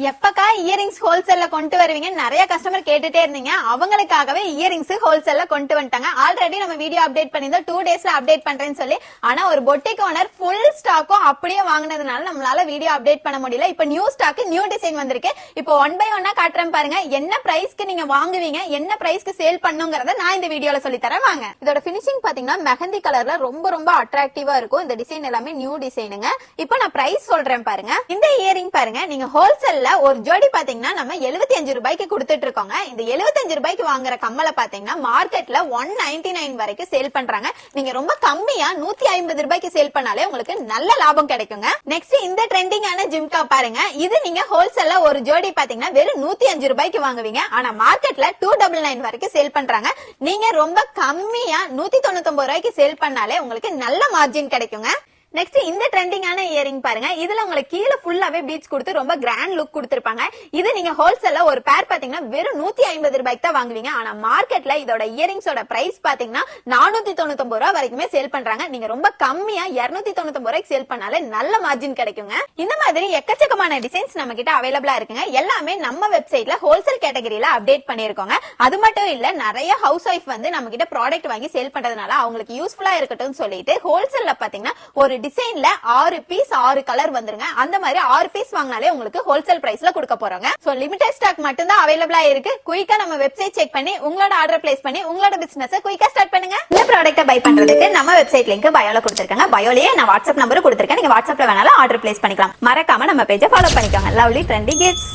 எப்பக்கா earrings ஹோல்சேல்ல கொண்டு வருவீங்க நிறைய கஸ்டமர் கேட்டுட்டே இருந்தீங்க. அவங்களுக்காகவே இயரிங்ஸ் ஹோல்சேல்ல கொண்டு வந்துட்டாங்க. ஆல்ரெடி நம்ம வீடியோ அப்டேட் பண்ணிருந்தோம் 2 டேஸ்ல அப்டேட் பண்றேன்னு சொல்லி. ஆனா ஒரு பொட்டிக் ஓனர் ஃபுல் ஸ்டாக்கும் அப்படியே வாங்குனதுனால நம்மளால வீடியோ அப்டேட் பண்ண முடியல. இப்ப நியூ ஸ்டாக் நியூ டிசைன் வந்திருக்கு. இப்போ 1 by 1 காட்டுறேன் பாருங்க. என்ன பிரைஸ்க்கு நீங்க வாங்குவீங்க, என்ன பிரைஸ்க்கு சேல் பண்ணுங்கறத நான் இந்த வீடியோல சொல்லி தரேன் வாங்க. இதோட ஃபினிஷிங் பாத்தீங்கன்னா மெஹந்தி கலர்ல ரொம்ப அட்ராக்டிவா இருக்கும். இந்த டிசைன் எல்லாமே நியூ டிசைனுங்க. இப்போ நான் பிரைஸ் சொல்றேன் பாருங்க. இந்த இயரிங் பாருங்க, நீங்க ஹோல்சேல் ஒரு ஜோடி பாத்தீங்கன்னா நம்ம 75 ரூபாய்க்கு கொடுத்துட்டு இருக்கோங்க. இந்த 75 ரூபாய்க்கு வாங்குற கம்மலை பாத்தீங்கன்னா மார்க்கெட்ல 199 வரைக்கும் சேல் பண்றாங்க. நீங்க ரொம்ப கம்மியா 150 ரூபாய்க்கு சேல் பண்ணாலே உங்களுக்கு நல்ல லாபம் கிடைக்குங்க. நெக்ஸ்ட் இந்த ட்ரெண்டிங்கான ஜிம்கா பாருங்க. இது நீங்க ஹோல்சேல்ல ஒரு ஜோடி பாத்தீங்கன்னா வெறும் 105 ரூபாய்க்கு வாங்குவீங்க. ஆனா மார்க்கெட்ல 299 வரைக்கும் சேல் பண்றாங்க. நீங்க ரொம்ப கம்மியா 199 ரூபாய்க்கு சேல் பண்ணாலே உங்களுக்கு நல்ல மார்ஜின் கிடைக்குங்க. நெக்ஸ்ட் இந்த ட்ரெண்டிங்கான இயரிங் பாருங்க. இதுல உங்களுக்கு கீழ ஃபுல்லாவே பீட்ஸ் கொடுத்து ரொம்ப கிராண்ட் லுக் கொடுத்திருப்பாங்க. இது நீங்க ஹோல்சேல்ல ஒரு பேர் பாத்தீங்கன்னா வெறும் 150 ரூபாய்க்கு தான் வாங்குவீங்க. ஆனா மார்க்கெட்ல இதோட இயரிங்ஸோட பிரைஸ் பாத்தீங்கன்னா 499 ரூபாய் வரைக்குமே சேல் பண்றாங்க. நீங்க ரொம்ப கம்மியா 299 ரூபாய்க்கு சேல் பண்ணாலே நல்ல மார்ஜின் கிடைக்குங்க. இந்த மாதிரி எக்கச்சக்கமான டிசைன்ஸ் நம்ம கிட்ட அவைலபிளா இருக்குங்க. எல்லாமே நம்ம வெப்சைட்ல ஹோல்சேல் கேட்டகரியில அப்டேட் பண்ணிருக்கோங்க. அது மட்டும் இல்ல, நிறைய ஹவுஸ் ஒய்ஃப் வந்து நம்ம கிட்ட ப்ராடக்ட் வாங்கி சேல் பண்றதுனால அவங்களுக்கு யூஸ்ஃபுல்லா இருக்கட்டும் சொல்லிட்டு ஹோல்சேல்ல பாத்தீங்கன்னா ஒரு டிசைன்ல 6 பீஸ் 6 கலர் வந்துருங்க. அந்த மாதிரி 6 பீஸ் வாங்கினாலே உங்களுக்கு ஹோல்சேல் பிரைஸ்ல கொடுக்க போறோங்க. சோ லிமிடெட் ஸ்டாக் மட்டும் தான் அவைலபிளா இருக்கு. குயிக்கா நம்ம வெப்சைட் செக் பண்ணி உங்களோட ஆர்டர் பிளேஸ் பண்ணி உங்களோட பிசினஸ் குயிக்கா ஸ்டார்ட் பண்ணுங்க. இந்த ப்ராடக்ட்ட பை பண்றதுக்கு நம்ம வெப்சைட் லிங்க் பயோல கொடுத்திருக்காங்க. பயோலயே நான் வாட்ஸ்அப் நம்பர் கொடுத்திருக்கேன். நீங்க வாட்ஸ்அப்ல வேணாலும் ஆர்டர் பிளேஸ் பண்ணிக்கலாம். மறக்காம நம்ம பேஜை ஃபாலோ பண்ணிக்கோங்க. Lovely trendy gifts.